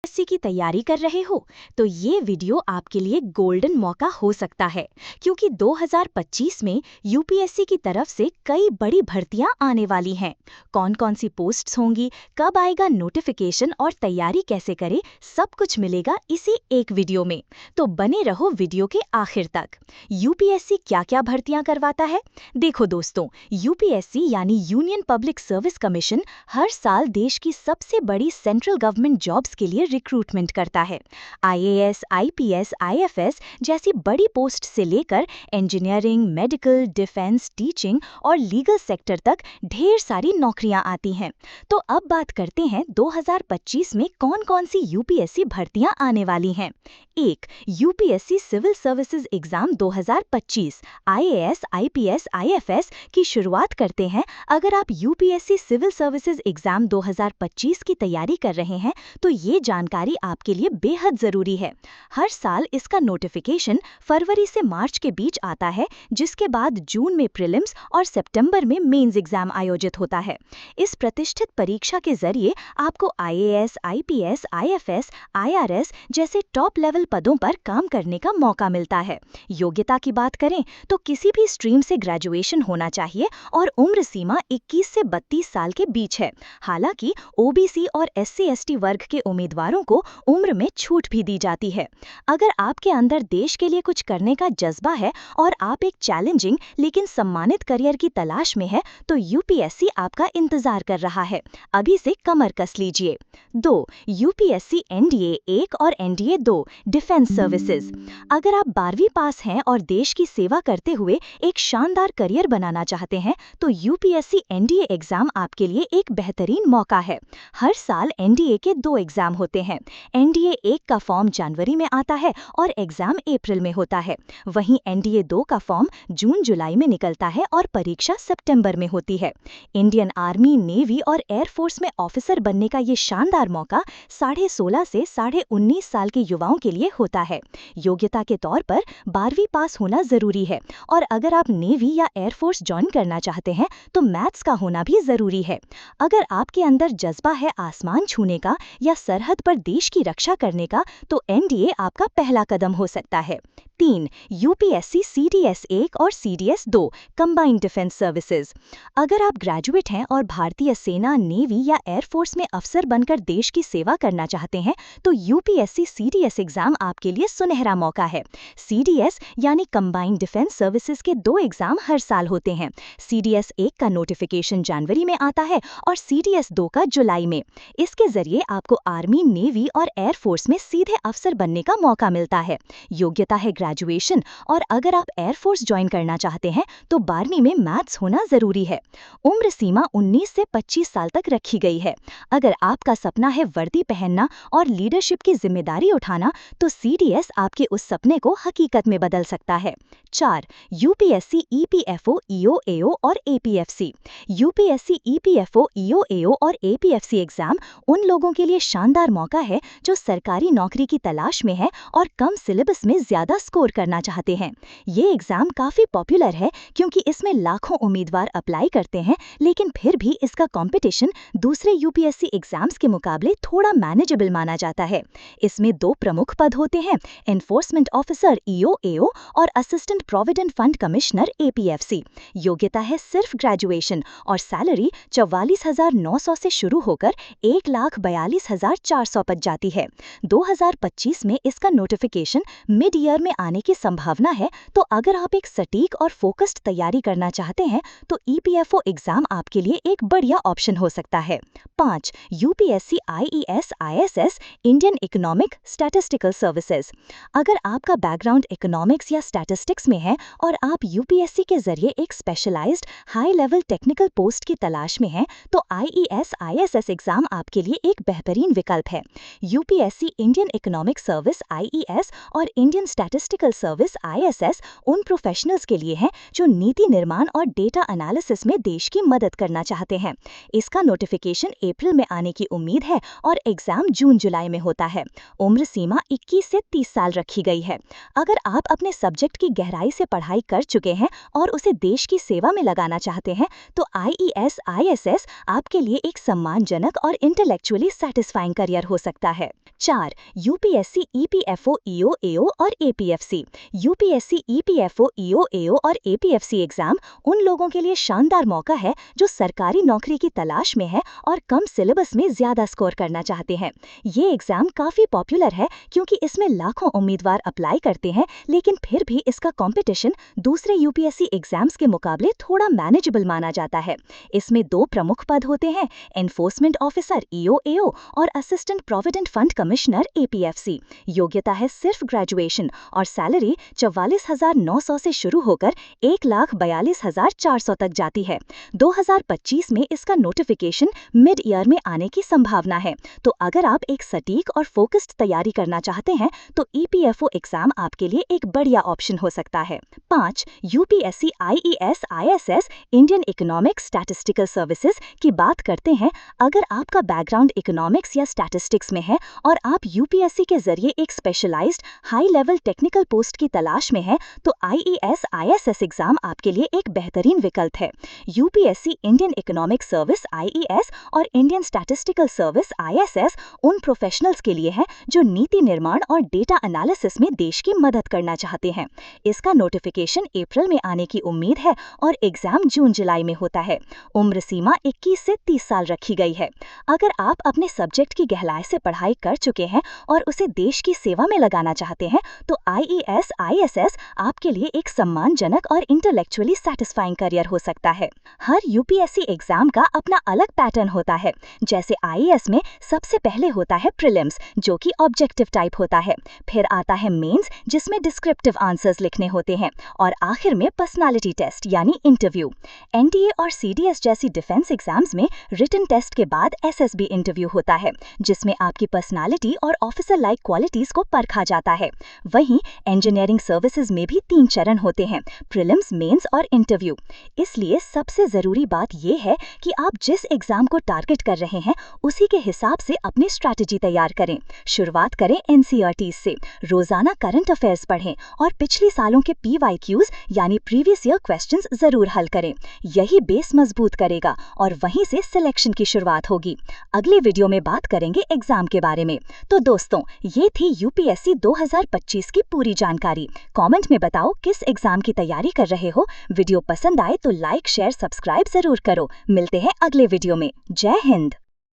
UPSC की तैयारी कर रहे हो तो ये वीडियो आपके लिए गोल्डन मौका हो सकता है, क्योंकि 2025 में यूपीएससी की तरफ से कई बड़ी भर्तियां आने वाली हैं। कौन कौन सी पोस्ट्स होंगी, कब आएगा नोटिफिकेशन और तैयारी कैसे करें, सब कुछ मिलेगा इसी एक वीडियो में। तो बने रहो वीडियो के आखिर तक। यूपीएससी क्या क्या भर्तियां करवाता है, देखो दोस्तों। यूपीएससी यानी यूनियन पब्लिक सर्विस कमीशन हर साल देश की सबसे बड़ी सेंट्रल गवर्नमेंट जॉब्स के लिए रिक्रूटमेंट करता है। आईएएस, आईपीएस, आईएफएस जैसी बड़ी पोस्ट से लेकर इंजीनियरिंग, मेडिकल, डिफेंस, टीचिंग और लीगल सेक्टर तक ढेर सारी नौकरियां आती हैं। तो अब बात करते हैं 2025 में कौन कौन सी यूपीएससी भर्तियां आने वाली हैं। 1. UPSC civil services exam 2025। IAS, IPS, IFS की शुरुआत करते हैं। अगर आप यूपीएससी सिविल सर्विसेज एग्जाम 2025 की तैयारी कर रहे हैं तो ये जानकारी आपके लिए बेहद जरूरी है। हर साल इसका नोटिफिकेशन फरवरी से मार्च के बीच आता है, जिसके बाद जून में प्रीलिम्स और सितंबर में मेंस एग्जाम आयोजित होता है। इस प्रतिष्ठित परीक्षा के जरिए आपको आईएएस, आईपीएस, आईएफएस, आईआरएस जैसे टॉप लेवल पदों पर काम करने का मौका मिलता है। योग्यता की बात करें तो किसी भी स्ट्रीम से ग्रेजुएशन होना चाहिए और उम्र सीमा 21 से 32 साल के बीच है। हालांकि ओबीसी और एससी/एसटी वर्ग के उम्मीदवारों को उम्र में छूट भी दी जाती है। अगर आपके अंदर देश के लिए कुछ करने का जज्बा है और आप एक चैलेंजिंग लेकिन सम्मानित करियर की तलाश में है तो यूपीएससी आपका इंतजार कर रहा है। अभी से कमर कस लीजिए। 2. यूपीएससी एनडीए 1 और एनडीए 2 डिफेंस सर्विसेज। अगर आप 12वीं पास हैं और देश की सेवा करते हुए एक शानदार करियर बनाना चाहते हैं तो यूपीएससी एनडीए एग्जाम आपके लिए एक बेहतरीन मौका है। हर साल एनडीए के 2 एग्जाम होते हैं। एनडीए 1 का फॉर्म जनवरी में आता है और एग्जाम अप्रैल में होता है। वहीं एनडीए 2 का फॉर्म जून-जुलाई में निकलता है और परीक्षा सितंबर में होती है। इंडियन आर्मी, नेवी और एयरफोर्स में ऑफिसर बनने का ये शानदार मौका 16.5 से 19.5 साल के युवाओं के लिए होता है। योग्यता के तौर पर 12वीं पास होना जरूरी है और अगर आप नेवी या एयरफोर्स ज्वाइन करना चाहते हैं तो मैथ्स का होना भी जरूरी है। अगर आपके अंदर जज्बा है आसमान छूने का या सरहद पर देश की रक्षा करने का तो एनडीए आपका पहला कदम हो सकता है। 3. यूपीएससी सीडीएस 1 और सीडीएस 2 कंबाइंड डिफेंस सर्विसेज। अगर आप ग्रेजुएट हैं और भारतीय सेना, नेवी या एयरफोर्स में अफसर बनकर देश की सेवा करना चाहते हैं तो यूपीएससी सीडीएस एग्जाम आपके लिए सुनहरा मौका है। सीडीएस यानी कंबाइंड डिफेंस सर्विसेज के 2 एग्जाम हर साल होते हैं। सीडीएस 1 का नोटिफिकेशन जनवरी में आता है और सीडीएस 2 का जुलाई में। इसके जरिए आपको आर्मी, नेवी और एयरफोर्स में सीधे अफसर बनने का मौका मिलता है। योग्यता है ग्रेजुएशन और अगर आप एयरफोर्स ज्वाइन करना चाहते हैं तो 12वीं में मैथ्स होना जरूरी है। उम्र सीमा 19 से 25 साल तक रखी गई है। अगर आपका सपना है वर्दी पहनना और लीडरशिप की जिम्मेदारी उठाना तो सीडीएस आपके उस सपने को हकीकत में बदल सकता है। 4. यूपीएससी ईपीएफओ, ईओएओ और एपीएफसी। यूपीएससी ईपीएफओ, ईओएओ और एपीएफसी एग्जाम उन लोगों के लिए शानदार मौका है जो सरकारी नौकरी की तलाश में है और कम सिलेबस में ज्यादा स्कोर करना चाहते हैं। ये एग्जाम काफी पॉपुलर है क्योंकि इसमें लाखों उम्मीदवार अप्लाई करते हैं, लेकिन फिर भी इसका कंपटीशन दूसरे यूपीएससी एग्जाम्स के मुकाबले थोड़ा मैनेजेबल माना जाता है। इसमें 2 प्रमुख पद होते हैं, एनफोर्समेंट ऑफिसर ईओएओ और assistant provident fund commissioner APFC. योग्यता है सिर्फ ग्रेजुएशन और सैलरी 44,900 से शुरू होकर 1,42,400 तक जाती है। 2025 में इसका नोटिफिकेशन मिड ईयर में आने की संभावना है, तो अगर आप एक सटीक और फोकस्ड तैयारी करना चाहते हैं तो ईपीएफओ एग्जाम आपके लिए एक बढ़िया ऑप्शन हो सकता है। 5. UPSC IES, ISS Indian economic statistical services. अगर आपका बैकग्राउंड इकोनॉमिक्स या स्टैटिस्टिक्स में है और आप यूपीएससी के जरिए एक specialised high level technical post की तलाश में हैं तो आईईएस, आईएसएस एग्जाम आपके लिए एक बेहतरीन विकल्प है। UPSC Indian economic service IES और Indian statistics statistical service ISS उन प्रोफेशनल्स के लिए है जो नीति निर्माण और डेटा एनालिसिस में देश की मदद करना चाहते हैं। इसका नोटिफिकेशन अप्रैल में आने की उम्मीद है और एग्जाम जून-जुलाई में होता है। उम्र सीमा 21 से 30 साल रखी गई है। अगर आप अपने सब्जेक्ट की गहराई से पढ़ाई कर चुके हैं और उसे देश की सेवा में लगाना चाहते हैं तो IES ISS आपके लिए एक सम्मानजनक और इंटेलेक्चुअली सेटिस्फाइंग करियर हो सकता है। 4. UPSC EPFO EO AO और APFC। UPSC EPFO EO AO और APFC एग्जाम उन लोगों के लिए शानदार मौका है जो सरकारी नौकरी की तलाश में है और कम सिलेबस में ज्यादा स्कोर करना चाहते हैं। ये एग्जाम काफी पॉपुलर है क्योंकि इसमें लाखों उम्मीदवार अप्लाई करते हैं, लेकिन फिर भी इसका कंपटीशन दूसरे UPSC एग्जाम्स के मुकाबले थोड़ा मैनेजेबल माना जाता है। इसमें 2 प्रमुख पद होते हैं, एनफोर्समेंट ऑफिसर EO AO और assistant provident fund commissioner APFC। योग्यता है सिर्फ ग्रेजुएशन और सैलरी 44,900 से शुरू होकर 1,42,400 तक जाती है। 2025 में इसका नोटिफिकेशन मिड ईयर में आने की संभावना है। तो अगर आप एक सटीक और फोकस्ड तैयारी करना चाहते हैं तो EPFO एग्जाम आपके लिए एक बढ़िया ऑप्शन हो सकता है। 5. UPSC IES ISS Indian economic statistical services की बात करते हैं। अगर आपका बैकग्राउंड इकोनॉमिक्स या स्टैटिस्टिक्स में है और आप UPSC के जरिए एक specialised high level technical post की तलाश में है तो IES ISS एग्जाम आपके लिए एक बेहतरीन विकल्प है। UPSC Indian economic service IES और इंडियन स्टैटिस्टिकल सर्विस ISS उन प्रोफेशनल्स के लिए है जो नीति निर्माण और डेटा एनालिसिस में देश की मदद करना चाहते हैं। इसका नोटिफिकेशन अप्रैल में आने की उम्मीद है और एग्जाम जून-जुलाई में होता है। उम्र सीमा 21 से 30 साल रखी गई है। अगर आप अपने सब्जेक्ट की गहराई से पढ़ाई कर चुके हैं और उसे देश की सेवा में लगाना चाहते हैं तो IES ISS आपके लिए एक सम्मानजनक और इंटेलेक्चुअली सेटिस्फाइंग करियर हो सकता है। हर UPSC एग्जाम का अपना अलग पैटर्न होता है। जैसे IES में सबसे पहले होता है प्रीलिम्स जो कि ऑब्जेक्टिव टाइप होता है, फिर आता है मेंस जिसमें डिस्क्रिप्टिव आंसर्स लिखने होते हैं और आखिर में पर्सनालिटी टेस्ट यानी इंटरव्यू। NDA और CDS जैसी डिफेंस एग्जाम्स में रिटन टेस्ट के बाद SSB इंटरव्यू होता है जिसमें आपकी पर्सनालिटी और ऑफिसर लाइक क्वालिटीज को परखा जाता है। वहीं इंजीनियरिंग सर्विसेज में भी 3 चरण होते हैं, प्रीलिम्स, मेंस और इंटरव्यू। इसलिए सबसे जरूरी बात यह है कि आप जिस एग्जाम को टारगेट कर रहे हैं उसी के हिसाब से अपनी स्ट्रैटेजी तैयार करें। शुरुआत करें NCERT से, रोजाना करंट अफेयर्स पढ़ें और पिछले सालों के PYQs यानी प्रीवियस ईयर क्वेश्चंस जरूर हल करें। यही बेस मजबूत करेगा और वहीं से सिलेक्शन की शुरुआत होगी। अगले वीडियो में बात करेंगे एग्जाम के बारे में। तो दोस्तों, ये थी UPSC 2025 की पूरी जानकारी। कमेंट में बताओ किस एग्जाम की तैयारी कर रहे हो। वीडियो पसंद आए तो लाइक, शेयर, सब्सक्राइब जरूर करो। मिलते हैं अगले वीडियो में। जय हिंद।